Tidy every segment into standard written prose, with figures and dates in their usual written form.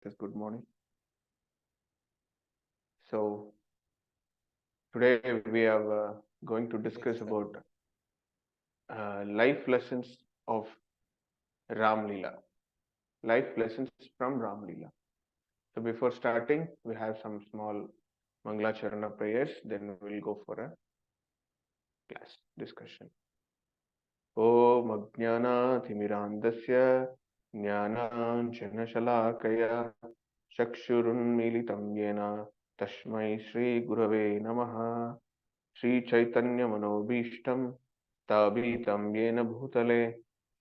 Good morning. So today we are going to discuss about life lessons of Ram Leela. Life lessons from Ram Leela. So before starting, we have some small Mangala Charana prayers. Then we'll go for a class discussion. Om Ajnanathimirantasya Jnananjanashalakaya Chakshurunmilitam Yena Tashmai Shri Gurave Namaha Shri Chaitanya Manobhishtam Tabitam Yena Bhutale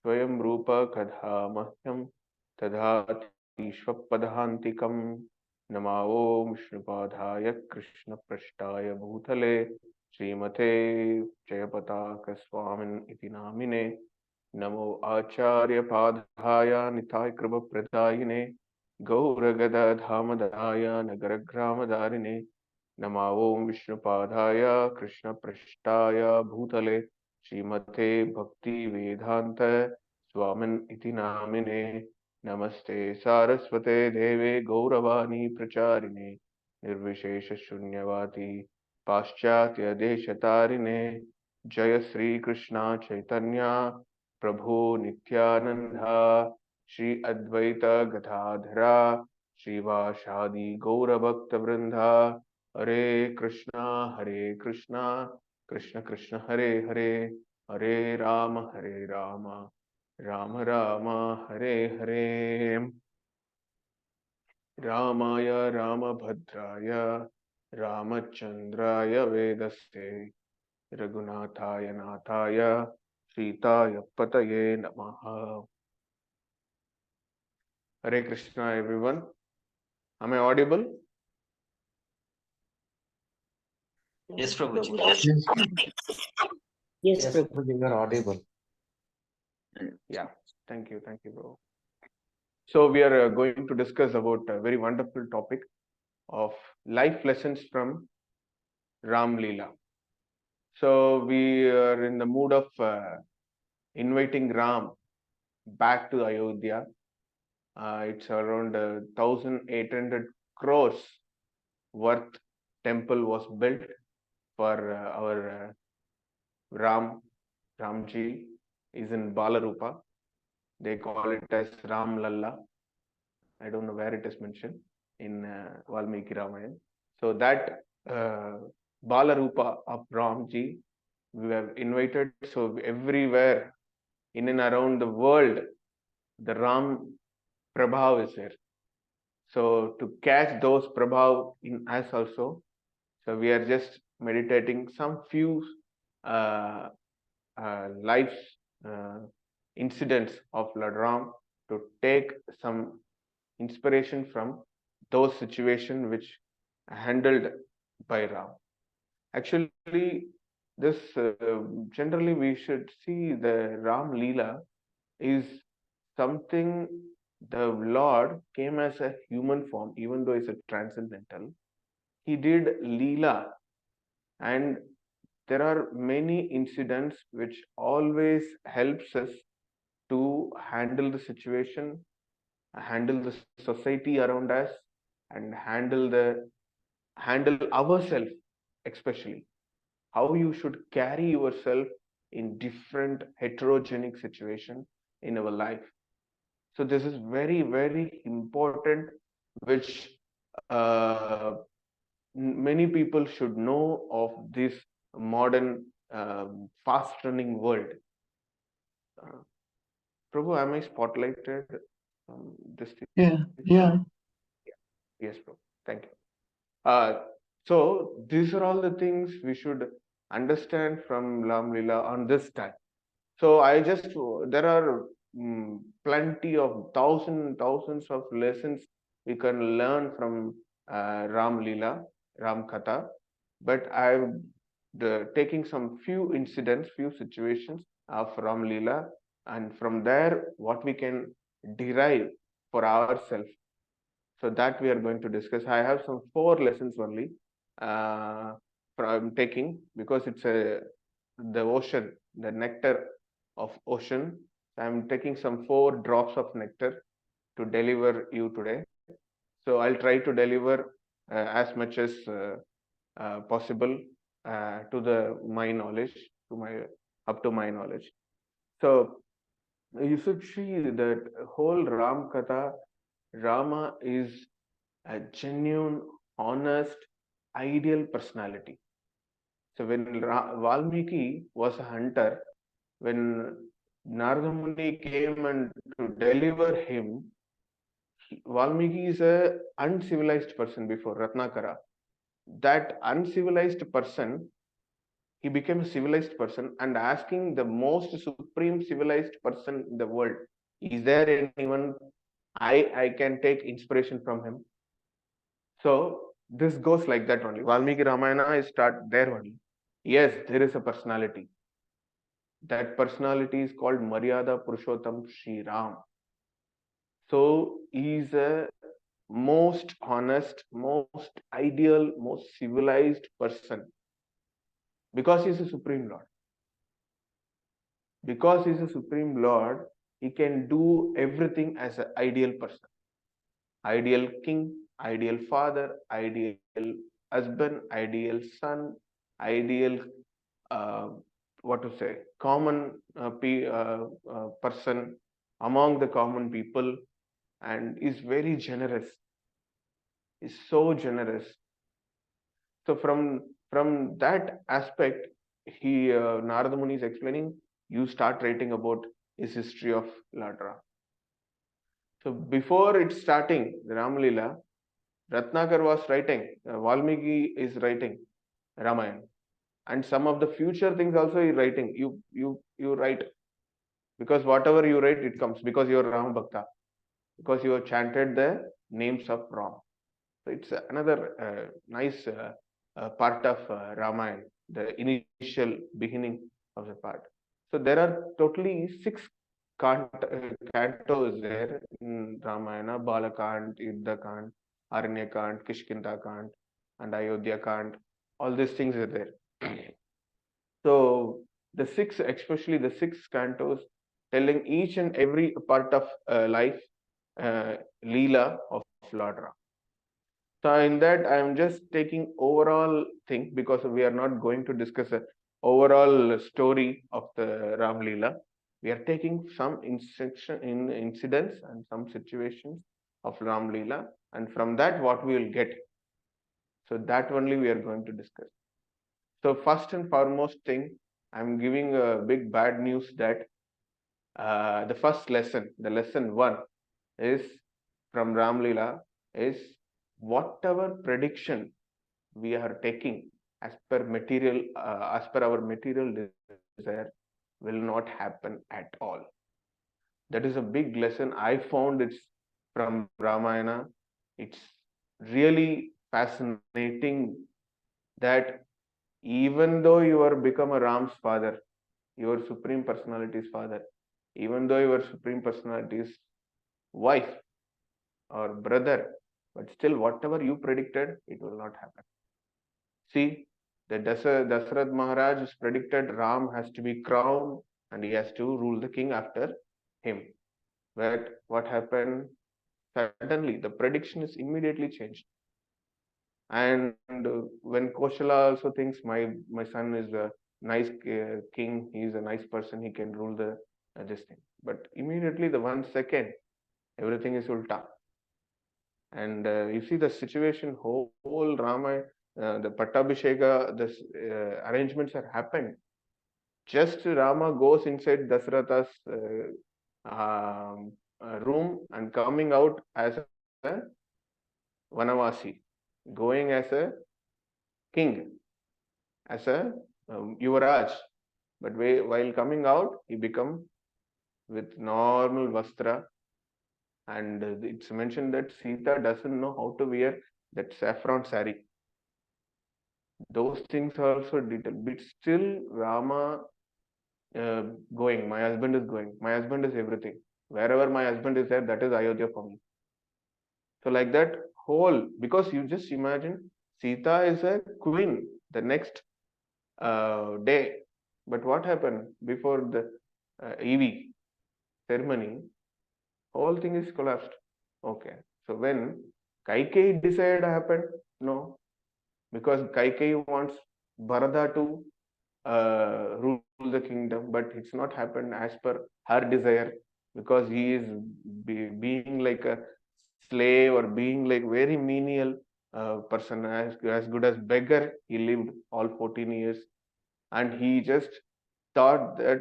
Swayam Rupa Kadha Mahyam Tadhati Shvapadhantikam Namao Vishnupadhaya Krishna Prashtaya Bhutale Srimate Jayapataka Swamin Iti Namine Namo Acharya Padhaya Nitai Kripa Pradayine Gauragada Dhamadaya Nagaragramadharine Namo Vishnupadhaya Krishna Prashtaya Bhutale Srimate Bhakti Vedanta Swamin Iti Namine Namaste Saraswate Deve Gauravani Pracharine Nirvishesha Shunyavati Paschatya Deshatarine Jaya Sri Krishna Chaitanya Prabhu Nityananda Shri Advaita Gadadhara Shivashadi Gaura Bhakta Vrinda Hare Krishna Krishna Krishna Hare Hare Hare Rama Rama Rama Hare Hare Ramaya Ramabhadraya Ramachandraya Vedaste Raghunathaya Nathaya Sitaya Pataye Namaha. Hare Krishna, everyone. Am I audible? Yes, Prabhuji. Yes, Prabhuji, you are audible. Yeah, thank you, bro. So we are going to discuss about a very wonderful topic of life lessons from Ram Leela. So we are in the mood of inviting Ram back to Ayodhya. It's around 1,800 crores worth temple was built for our Ramji is in Balarupa. They call it as Ram Lalla. I don't know where it is mentioned in Valmiki Ramayana. So that Balarupa of Ramji, we have invited. So everywhere in and around the world, the Ram Prabhav is there. So to catch those Prabhav in us also, so we are just meditating some few life's incidents of Lord Ram to take some inspiration from those situations which handled by Ram. Actually, this generally we should see the Ram Leela is something the Lord came as a human form, even though it's a transcendental. He did Leela, and there are many incidents which always helps us to handle the situation, handle the society around us, and handle ourselves, especially how you should carry yourself in different heterogenic situations in our life. So this is very, very important, which many people should know of this modern fast running world. Prabhu, am I spotlighted? This thing? Yeah. Yes, bro. Thank you. So these are all the things we should understand from Ram Leela on this time. So there are plenty of thousands of lessons we can learn from Ram Leela, Ram Katha, but I'm taking some few incidents, few situations of Ram Leela, and from there what we can derive for ourselves. So that we are going to discuss. I have some 4 lessons only I'm taking, because it's the ocean, the nectar of ocean. I'm taking some 4 drops of nectar to deliver you today. So I'll try to deliver as much as possible to my knowledge, up to my knowledge. So you should see that whole Ram Katha, Rama is a genuine, honest, ideal personality. So when Valmiki was a hunter, when Narada Muni came and to deliver him, Valmiki is a uncivilized person before Ratnakara. That uncivilized person, he became a civilized person and asking the most supreme civilized person in the world, is there anyone I can take inspiration from him? So this goes like that only. Valmiki Ramayana is start there only. Yes, there is a personality. That personality is called Maryada Purushottam Sri Ram. So he is a most honest, most ideal, most civilized person because he is a supreme lord. Because he is a supreme lord, he can do everything as an ideal person, ideal king, ideal father, ideal husband, ideal son, ideal what to say, common person among the common people, and is very generous. Is so generous. So from that aspect, he Narada Muni is explaining. You start writing about his history of Lord Ram. So before it starting the Ram Leela, Ratnakar was writing. Valmiki is writing Ramayana, and some of the future things also he writing. You write, because whatever you write it comes, because you are Ram Bhakta, because you have chanted the names of Ram. So it's another nice part of Ramayana, the initial beginning of the part. So there are totally six cantos there in Ramayana: Balakant, Yuddhakant, Aranyakant, Kishkindakant, and Ayodhya Kant. All these things are there. So the six, especially the six cantos, telling each and every part of life, Leela of Lord Ram. So in that, I am just taking overall thing, because we are not going to discuss a overall story of the Ram Leela. We are taking some incidents and some situations of Ram Leela, and from that what we will get. So that only we are going to discuss. So first and foremost thing, I am giving a big bad news that the first lesson, the lesson 1 is from Ram Leela, is whatever prediction we are taking as per our material desire will not happen at all. That is a big lesson I found. It's from Ramayana. It's really fascinating that even though you are become a Ram's father, your supreme personality's father, even though your supreme personality's wife or brother, but still whatever you predicted, it will not happen. See, the Dasarath Maharaj is predicted Ram has to be crowned and he has to rule the king after him. But what happened? Suddenly, the prediction is immediately changed. And when Koshala also thinks my son is a nice king, he is a nice person, he can rule this thing. But immediately, the 1 second, everything is ulta. And you see the situation, whole Rama, the Pattabhisheka, the arrangements are happened. Just Rama goes inside Dasratha's room and coming out as a Vanavasi, going as a king, as a Yuvaraj. But while coming out, he become with normal vastra. And it's mentioned that Sita doesn't know how to wear that saffron sari. Those things are also detailed. But still, Rama going. My husband is going. My husband is everything. Wherever my husband is there, that is Ayodhya for me. So like that whole, because you just imagine Sita is a queen the next day. But what happened before the EV ceremony? Whole thing is collapsed. Okay. So when Kaikeyi desired happened? No, because Kaikeyi wants Bharata to rule the kingdom, but it's not happened as per her desire, because he is being like a slave or being like very menial person, as good as beggar. He lived all 14 years, and he just thought that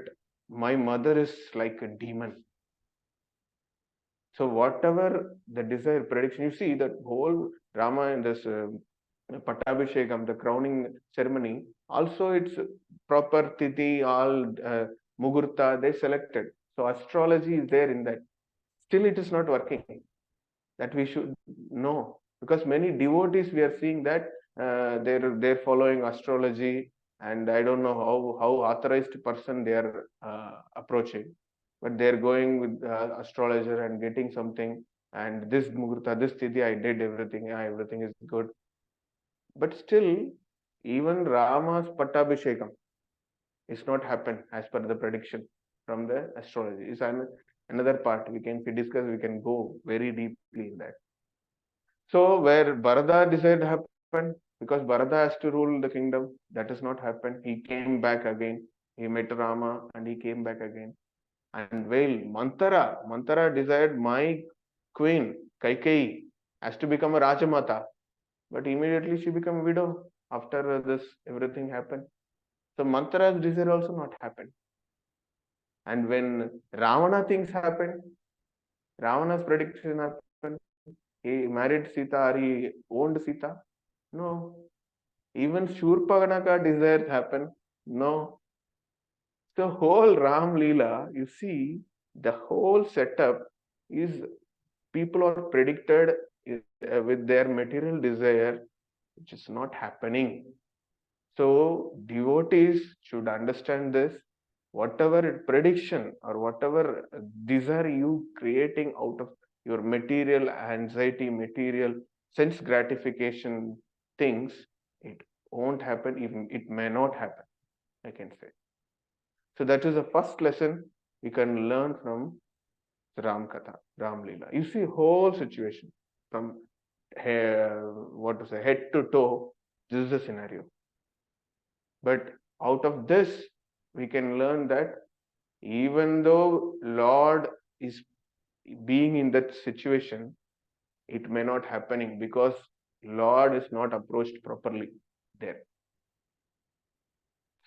my mother is like a demon. So whatever the desire prediction, you see that whole Rama in this Pattabhishekam, the crowning ceremony, also it's proper tithi, all Mugurta, they selected. So astrology is there in that. Still it is not working. That we should know, because many devotees we are seeing that they're following astrology, and I don't know how authorized person they are approaching, but they're going with astrologer and getting something, and this Mugurta, this Tithi, I did everything, yeah, everything is good. But still, even Rama's Pattabhishekam is not happened as per the prediction from the astrology. Is another part we can, if we discuss, we can go very deeply in that. So where Bharata desired happened, because Bharata has to rule the kingdom, that has not happened. He came back again. He met Rama and he came back again. And while Manthara desired my queen, Kaikeyi, has to become a Rajamata, but immediately she became a widow after this everything happened. So Manthara's desire also not happened. And when Ravana things happened, Ravana's prediction happened. He married Sita or he owned Sita? No. Even Shurpanaka desire happened? No. The whole Ram Leela, you see, the whole setup is people are predicted with their material desire, which is not happening. So devotees should understand this. Whatever prediction or whatever desire you creating out of your material anxiety, material sense gratification things, it won't happen, even it may not happen, I can say. So that is the first lesson we can learn from Ram Katha, Ram Leela. You see whole situation from head to toe. This is the scenario. But out of this, we can learn that even though Lord is being in that situation, it may not happening because Lord is not approached properly there.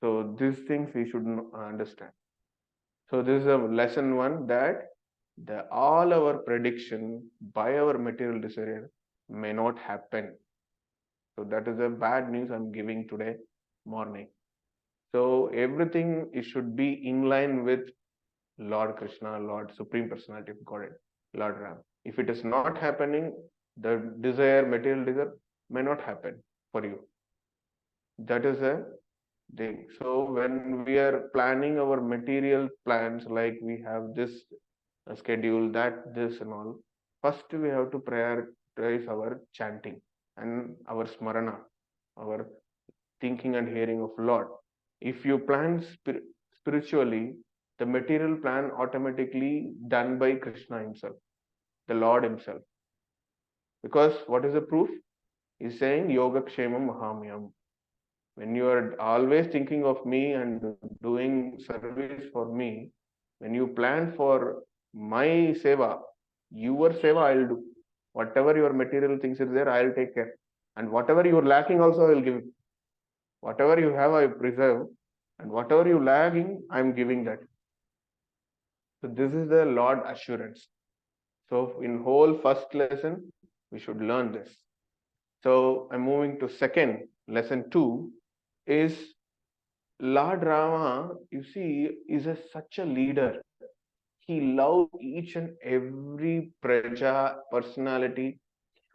So these things we should understand. So this is a lesson one, that all our prediction by our material desire may not happen. So that is a bad news I'm giving today morning. So everything it should be in line with Lord Krishna, Lord Supreme Personality of Godhead, Lord Ram. If it is not happening, the desire, material desire, may not happen for you. That is a thing. So when we are planning our material plans, like we have this schedule, that, this and all, first we have to prioritize our chanting and our smarana, our thinking and hearing of Lord. If you plan spiritually, the material plan automatically done by Krishna himself, the Lord himself. Because what is the proof? He's saying Yoga Kshemam Mahamyam. When you are always thinking of me and doing service for me, when you plan for my seva, your seva I'll do. Whatever your material things is there, I'll take care. And whatever you're lacking also, I will give. Whatever you have, I preserve. And whatever you lagging, I'm giving that. So this is the Lord assurance. So in whole first lesson, we should learn this. So I'm moving to second, lesson 2 is Lord Rama, you see, is such a leader. He loved each and every praja personality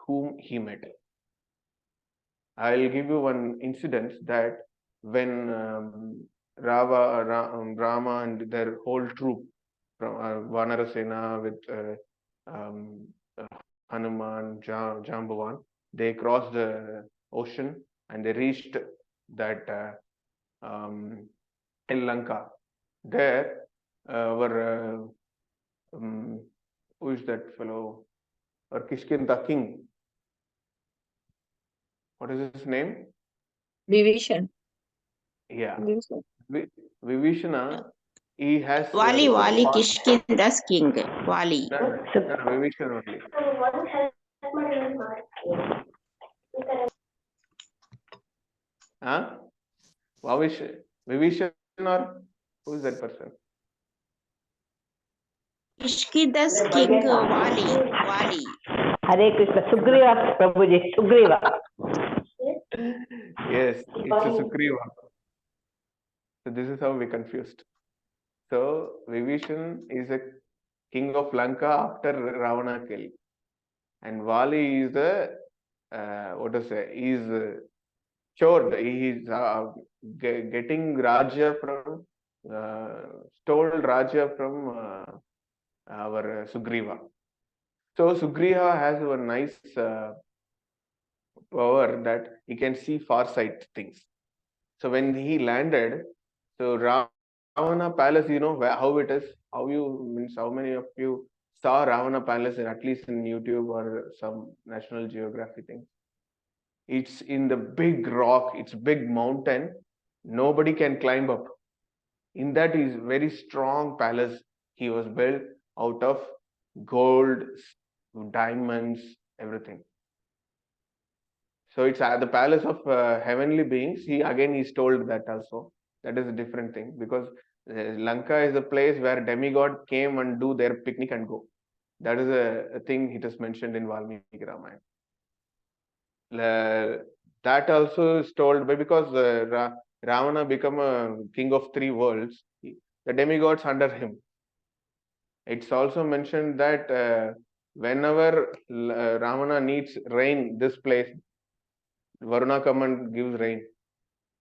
whom he met. I'll give you one incident that when Rama and their whole troop from Vanarasena with uh, Hanuman, Jambavan, they crossed the ocean and they reached that Lanka. There were who is that fellow? Or Kishkinda king. What is his name? Division. Yeah, Division. Vibhishana. He has Wali, the Wali, part. Kishkinda's king. Wali. No, Vibhishana only. Huh? Vibhishana or who is that person? Kishkinda's king, Wali. Wali. Hare Krishna. Sugriva, Prabhuji. Sugriva. Yes, it's a Sugriva. So this is how we confused. So Vibhishan is a king of Lanka after Ravana killed, and Vali is the what to say? He is chored. He is getting Rajya from stole Rajya from our Sugriva. So Sugriva has a nice power that he can see far sight things. So when he landed, so Ravana Palace, you know how it is. How you means how many of you saw Ravana Palace at least in YouTube or some National Geography thing? It's in the big rock. It's big mountain. Nobody can climb up. In that is very strong palace. He was built out of gold, diamonds, everything. So it's at the palace of heavenly beings. He's told that also. That is a different thing because Lanka is a place where demigod came and do their picnic and go. That is a thing it is mentioned in Valmiki Ramayana. That also is told by because Ravana become a king of three worlds. The demigods under him. It's also mentioned that whenever Ravana needs rain, this place Varuna come and gives rain.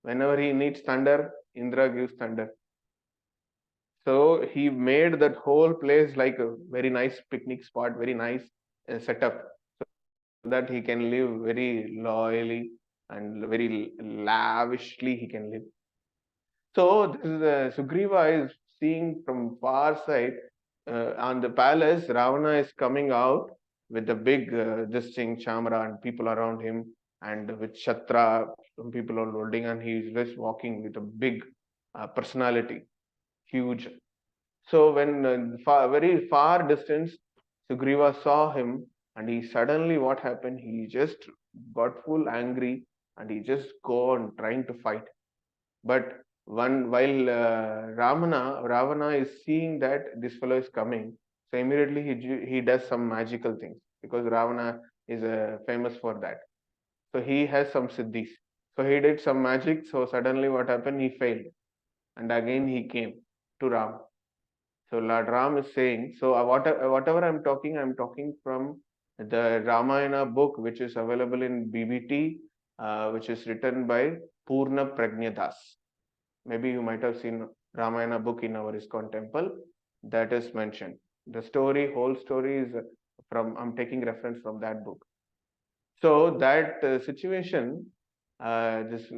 Whenever he needs thunder, Indra gives thunder. So he made that whole place like a very nice picnic spot, very nice setup, so that he can live very loyally and very lavishly he can live. So this is Sugriva is seeing from far side on the palace. Ravana is coming out with the big this thing, Chamra and people around him, and with Shatra, some people are holding, and he is just walking with a big personality, huge. So when very far distance, Sugriva saw him, and he suddenly what happened? He just got full angry, and he just go on trying to fight. But while Ravana is seeing that this fellow is coming, so immediately he does some magical things because Ravana is famous for that. So he has some siddhis. So he did some magic. So suddenly what happened? He failed, and again he came to Ram. So Lord Ram is saying, so whatever I'm talking from the Ramayana book, which is available in BBT, which is written by Purna Prajnadas. Maybe you might have seen Ramayana book in our ISKCON temple that is mentioned. The whole story is from, I'm taking reference from that book. So that situation, this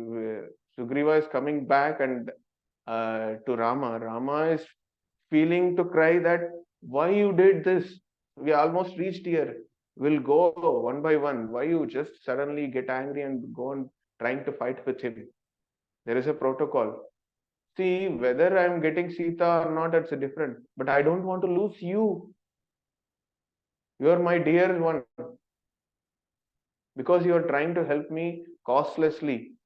Sugriva is coming back and to Rama. Rama is feeling to cry that why you did this? We almost reached here. We'll go one by one. Why you just suddenly get angry and go on trying to fight with him? There is a protocol. See, whether I'm getting Sita or not, it's different. But I don't want to lose you. You are my dear one. Because you are trying to help me costlessly.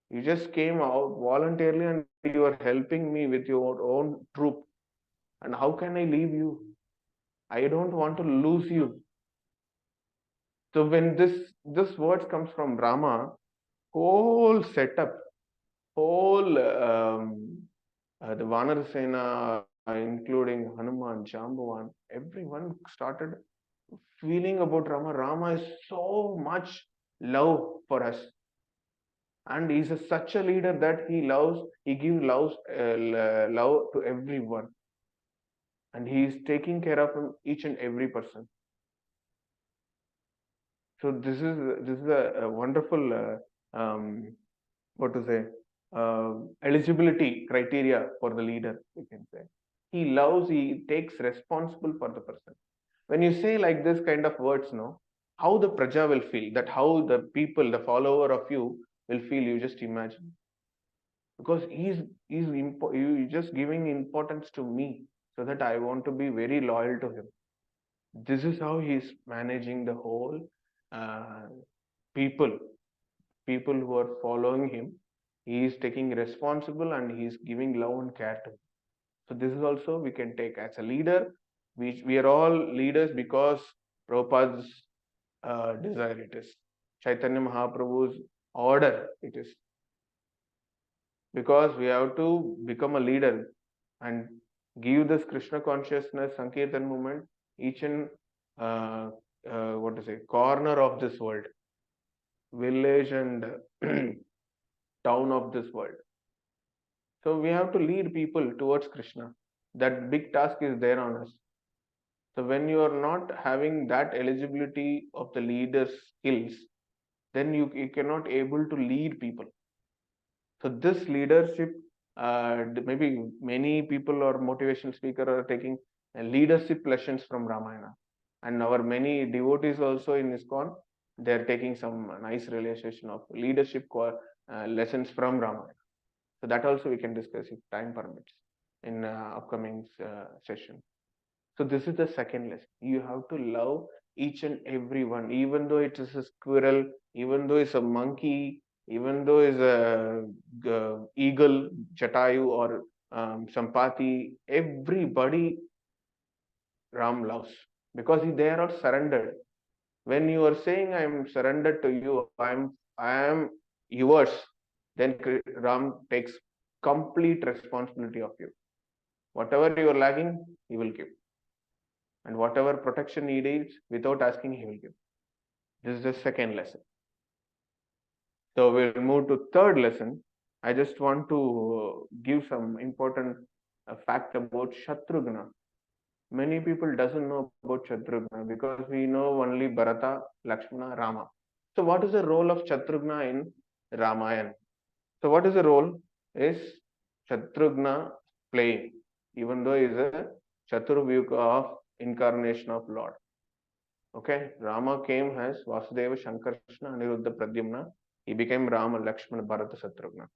You just came out voluntarily and you are helping me with your own troop. And how can I leave you? I don't want to lose you. So when this words comes from Rama, whole setup, whole the Vanarasena, including Hanuman, Jambavan, everyone started feeling about Rama. Rama is so much love for us. And he's such a leader that he gives love to everyone. And he is taking care of each and every person. So this is a wonderful what to say eligibility criteria for the leader. We can say he loves, he takes responsible for the person. When you say like this kind of words, no, how the praja will feel, that how the people, the follower of you will feel, you just imagine. Because he's just giving importance to me, so that I want to be very loyal to him. This is how he's managing the whole uh, people who are following him. He is taking responsible and he is giving love and care to them. So this is also we can take as a leader. We are all leaders because Prabhupada's desire it is. Chaitanya Mahaprabhu's order it is. Because we have to become a leader and give this Krishna consciousness, Sankirtan movement, each and corner of this world, village and town of this world. So we have to lead people towards Krishna. That big task is there on us. So when you are not having that eligibility of the leader's skills, then you cannot able to lead people. So this leadership, maybe many people or motivational speaker are taking leadership lessons from Ramayana, and our many devotees also in ISKCON, they are taking some nice realization of leadership lessons from Ramayana. So that also we can discuss if time permits in upcoming session. So this is the second lesson. You have to love each and every one, even though it is a squirrel, even though it's a monkey, even though it's a eagle, Jatayu or Sampati, everybody Ram loves, because they are all surrendered. When you are saying I am surrendered to you, I am yours, then Ram takes complete responsibility of you. Whatever you are lacking, he will give. And whatever protection he needs, without asking, he will give. This is the second lesson. So we'll move to third lesson. I just want to give some important fact about Shatrughna. Many people doesn't know about Shatrughna because we know only Bharata, Lakshmana, Rama. So what is the role of Shatrughna in Ramayana? So what is the role? Is Shatrughna playing, even though he is a Chaturvyuha of incarnation of Lord. Okay, Rama came as Vasudeva, Shankarshna, Aniruddha, Pradyumna. He became Rama, Lakshmana, Bharata, Shatrughna.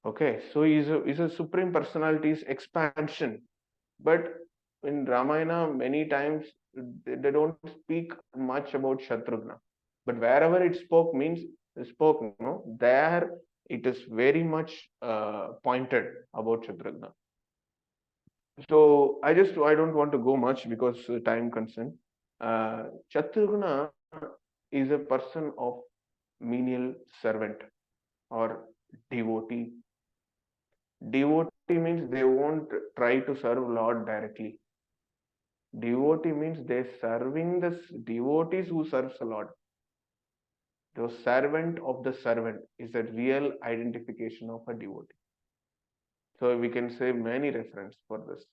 Okay, so he's a supreme personality's expansion. But in Ramayana, many times they don't speak much about Shatrughna. But wherever it spoke means spoke, no, there it is very much pointed about Shatrughna. So I don't want to go much because time concern. Shatrughna is a person of menial servant or devotee. Devotee means they won't try to serve Lord directly. Devotee means they're serving the devotees who serves the Lord. The servant of the servant is a real identification of a devotee. So we can say many references for this.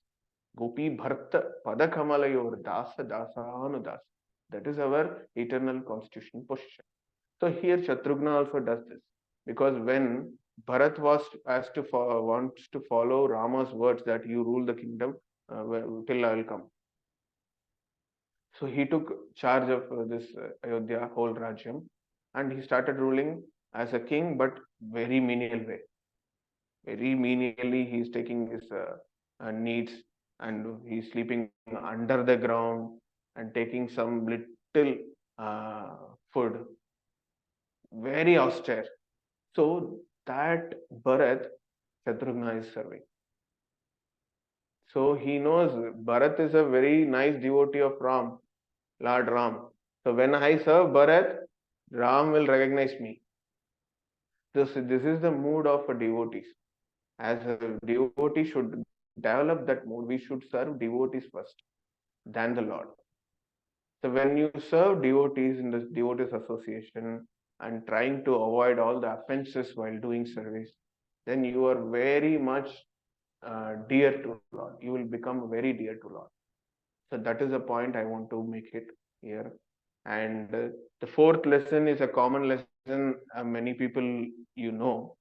Gopi Bharta Padakamalayur Dasa Dasanudas. That is our eternal constitutional position. So here Shatrughna also does this, because when Bharat wants to follow Rama's words that you rule the kingdom till I will come. So he took charge of this Ayodhya whole Rajyam, and he started ruling as a king, but very menial way. Very menially, he is taking his needs, and he's sleeping under the ground and taking some little food. Very austere. So that Bharat Shatrughna is serving. So he knows Bharat is a very nice devotee of Ram, Lord Ram. So when I serve Bharat, Ram will recognize me. This is the mood of a devotee. As a devotee should develop that mood, we should serve devotees first, than the Lord. So when you serve devotees in the devotees association and trying to avoid all the offenses while doing service, then you are very much dear to Lord. You will become very dear to Lord. So that is the point I want to make it here. And the fourth lesson is a common lesson many people know.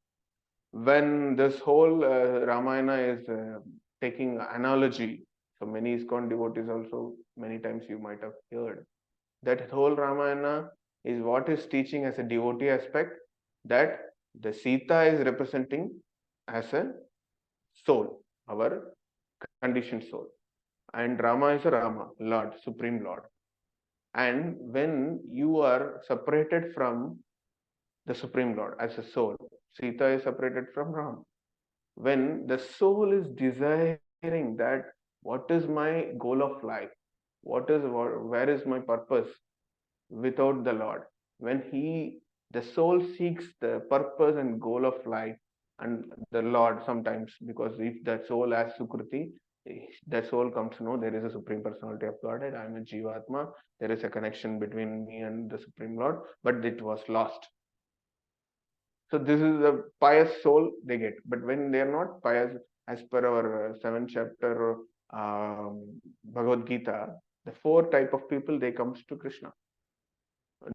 When this whole Ramayana is taking analogy, so many ISKCON devotees also many times you might have heard That whole Ramayana is what is teaching as a devotee aspect, that the Sita is representing as a soul, our conditioned soul, and Rama is a Rama, Lord, Supreme Lord. And when you are separated from the Supreme Lord as a soul, Sita is separated from Ram. When the soul is desiring that what is my goal of life, where is my purpose without the Lord, when the soul seeks the purpose and goal of life and the Lord sometimes, because if that soul has Sukruti, that soul comes to know there is a Supreme Personality of Godhead, I am a Jivatma, there is a connection between me and the Supreme Lord, but it was lost. So this is a pious soul they get. But when they are not pious, as per our 7th chapter Bhagavad Gita, the 4 type of people, they comes to Krishna.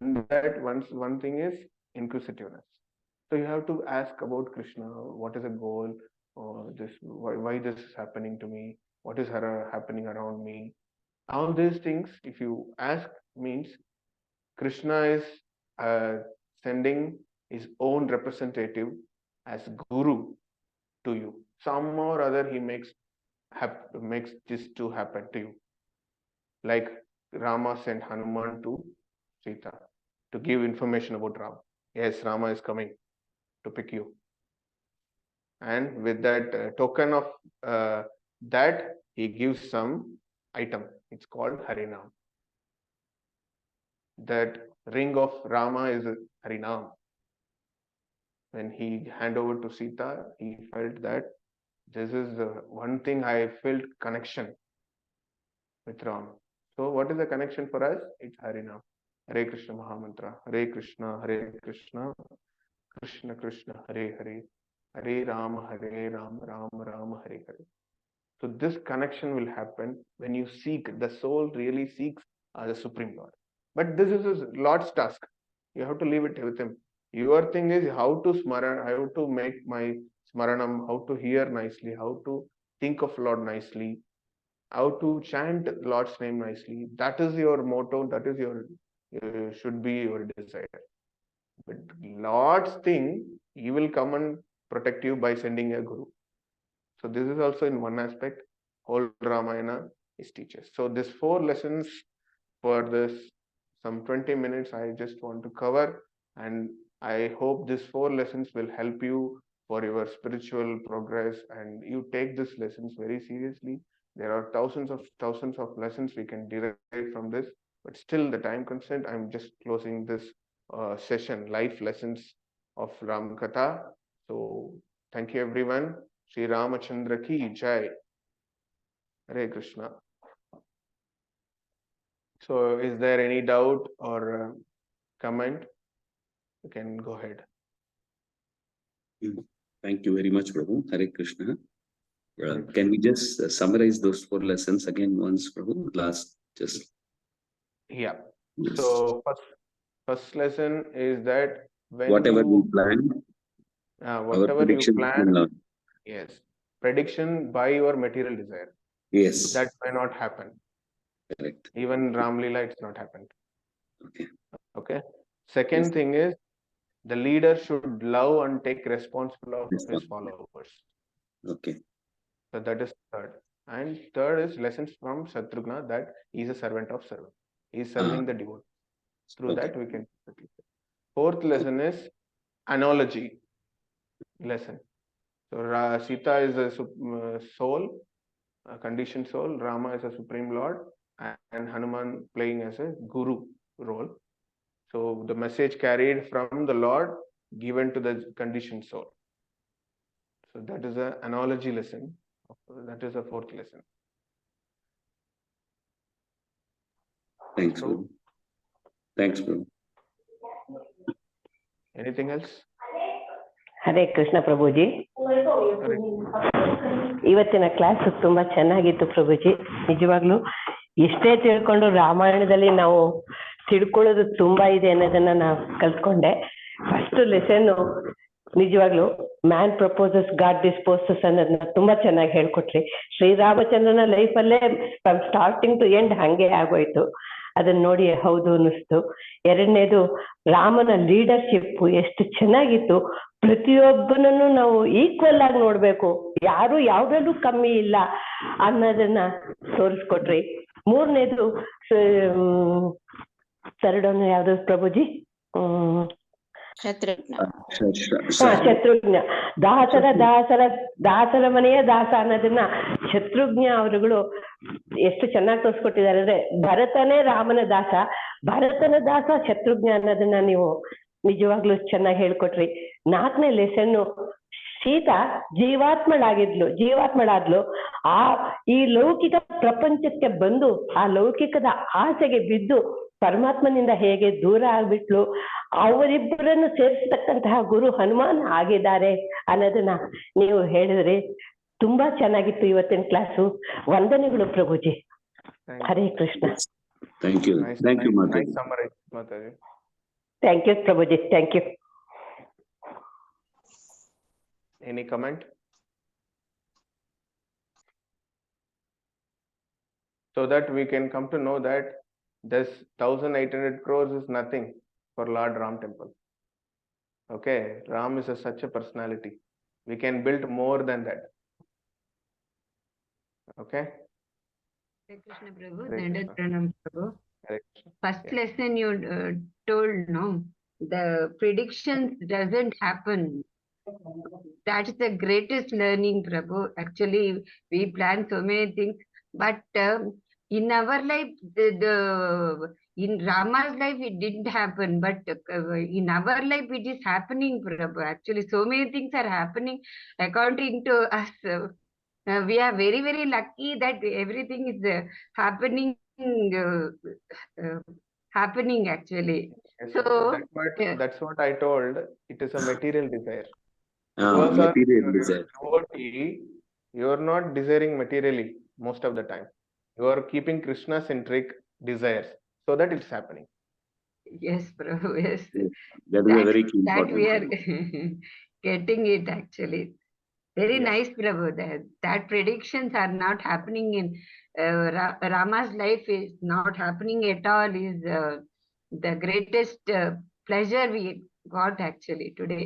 And that one thing is inquisitiveness. So you have to ask about Krishna, what is the goal, or why this is happening to me, what is happening around me. All these things, if you ask, means Krishna is sending his own representative as guru to you. Some or other he makes this to happen to you. Like Rama sent Hanuman to Sita to give information about Rama. Yes, Rama is coming to pick you. And with that token of that, he gives some item. It's called Harinam. That ring of Rama is Harinam. When he handed over to Sita, he felt that this is one thing I felt connection with Ram. So what is the connection for us? It's Harinam. Hare Krishna Mahamantra. Hare Krishna, Krishna Krishna, Hare Hare. Hare Rama, Rama Rama, Hare Hare. So this connection will happen when you seek, the soul really seeks the Supreme Lord. But this is his Lord's task. You have to leave it with him. Your thing is how to make my smaranam, how to hear nicely, how to think of Lord nicely, how to chant Lord's name nicely. That is your motto, that is should be your desire. But Lord's thing, he will come and protect you by sending a guru. So this is also in one aspect, whole Ramayana is teaches. So these 4 lessons for this, some 20 minutes I just want to cover, and I hope these 4 lessons will help you for your spiritual progress, and you take these lessons very seriously. There are thousands of lessons we can derive from this, but still the time constraint, I'm just closing this session, life lessons of Ram Katha. So thank you everyone. Sri Ramachandra ki Jai. Hare Krishna. So is there any doubt or comment? You can go ahead. Thank you very much, Prabhu. Hare Krishna. Can we just summarize those 4 lessons again once, Prabhu? Last, just. Yeah. Yes. So first lesson is that when whatever we plan, whatever you plan, yes, prediction by your material desire. Yes. That may not happen. Correct. Even Ram Leela, it's not happened. Okay. Okay. Second thing is, the leader should love and take responsibility of his followers. Okay. So that is third. And third is lessons from Shatrughna, that he is a servant of servant. He is serving the devotee. Through that we can. Fourth lesson is analogy lesson. So Sita is a soul, a conditioned soul. Rama is a supreme lord, and Hanuman playing as a guru role. So the message carried from the Lord given to the conditioned soul. So that is an analogy lesson. That is a fourth lesson. Thanks, Prabhu. Thanks, Prabhu. Anything else? Hare Krishna ಪ್ರಭುಜಿ. ಇವತ್ತಿನ class ತುಂಬಾ ಚೆನ್ನಾಗಿತ್ತು ಪ್ರಭುಜಿ. ನಿಜವಾಗ್ಲೂ ಎಷ್ಟೇ ತಿಳ್ಕೊಂಡು ರಾಮಾಯಣದಲ್ಲಿ ನಾವು ತಿಳ್ಕೊಳ್ಳೋದು ತುಂಬಾ ಇದೆ ಅನ್ನೋದನ್ನ ನಾವು ಕಲ್ತ್ಕೊಂಡೆ. ಫಸ್ಟ್ ಲೆಸನ್ ನಿಜವಾಗ್ಲು ಮ್ಯಾನ್ ಪ್ರಪೋಸಸ್ ಗಾಡ್ ಡಿಸ್ಪೋಸಸ್ ಅನ್ನೋದನ್ನ ತುಂಬಾ ಚೆನ್ನಾಗಿ ಹೇಳ್ಕೊಟ್ರಿ. ಶ್ರೀರಾಮಚಂದ್ರನ ಲೈಫಲ್ಲೇ ಫ್ರಮ್ ಸ್ಟಾರ್ಟಿಂಗ್ ಟು ಎಂಡ್ ಹಂಗೆ ಆಗೋಯ್ತು. ಅದನ್ನ ನೋಡಿ ಹೌದು ಅನ್ನಿಸ್ತು. ಎರಡನೇದು ರಾಮನ ಲೀಡರ್ಶಿಪ್ ಎಷ್ಟು ಚೆನ್ನಾಗಿತ್ತು. ಪ್ರತಿಯೊಬ್ಬನನ್ನು ನಾವು ಈಕ್ವಲ್ ಆಗಿ ನೋಡ್ಬೇಕು, ಯಾರು ಯಾವ್ದ್ರಲ್ಲೂ ಕಮ್ಮಿ ಇಲ್ಲ ಅನ್ನೋದನ್ನ ತೋರಿಸ್ಕೊಟ್ರಿ. ಮೂರನೇದು ಥರ್ಡ್ ಯಾವ್ದು ಪ್ರಭುಜಿ? ಶತ್ರುಘ್ನ. ಶತ್ರುಘ್ನ. ದಾಸರ ಮನೆಯ ದಾಸ ಅನ್ನೋದನ್ನ ಶತ್ರುಘ್ನ ಅವರುಗಳು ಎಷ್ಟು ಚೆನ್ನಾಗಿ ತೋರಿಸ್ಕೊಟ್ಟಿದ್ದಾರೆ ಅಂದ್ರೆ, ಭರತನೇ ರಾಮನ ದಾಸ, ಭರತನ ದಾಸ ಶತ್ರುಘ್ನ ಅನ್ನೋದನ್ನ ನೀವು ನಿಜವಾಗ್ಲೂ ಚೆನ್ನಾಗಿ ಹೇಳ್ಕೊಟ್ರಿ. ನಾಲ್ಕನೇ ಲೆಸನ್ನು, ಸೀತಾ ಜೀವಾತ್ಮಳಾದ್ಲು. ಈ ಲೌಕಿಕ ಪ್ರಪಂಚಕ್ಕೆ ಬಂದು ಆ ಲೌಕಿಕದ ಆಸೆಗೆ ಬಿದ್ದು ಪರಮಾತ್ಮನಿಂದ ಹೇಗೆ ದೂರ ಆಗ್ಬಿಟ್ಲು, ಅವರಿಬ್ಬರನ್ನು ಸೇರಿಸತಕ್ಕಂತಹ ಗುರು ಹನುಮಾನ್ ಆಗಿದ್ದಾರೆ ಅನ್ನೋದನ್ನ ನೀವು ಹೇಳಿದ್ರಿ. ತುಂಬಾ ಚೆನ್ನಾಗಿತ್ತು ಇವತ್ತಿನ ಕ್ಲಾಸು. ವಂದನೆಗಳು Prabhuji. Hare Krishna. Thank you. Thank you, Mataji. Nice summary, Mataji. Thank you Prabhuji. Thank you. Any comment? So that we can come to know that this 1800 crores is nothing for Lord Ram temple. Okay, Ram is such a personality. We can build more than that. Okay. Hare Krishna Prabhu, Hare Dandavat Krishna. Pranam Prabhu. Hare Krishna. First Yeah. lesson you told, no, the predictions doesn't happen. That is the greatest learning, Prabhu. Actually, we plan so many things, but in our life, in Rama's life, it didn't happen, but in our life, it is happening, Prabhu. Actually, so many things are happening according to us. We are very, very lucky that everything is happening, happening actually. Yes, So, that's what I told. It is a material desire. Material desire. Devotee, you are not desiring materially most of the time. You are keeping Krishna centric desires, so that it's happening. yes, Prabhu, yes. That is a very key That we are important. getting it actually. Very Yes. nice, Prabhu. That predictions are not happening in Rama's life is not happening at all. Is the greatest pleasure we got actually today.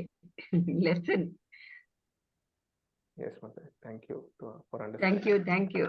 Lesson. Yes, Mother. Thank you for understanding. Thank you.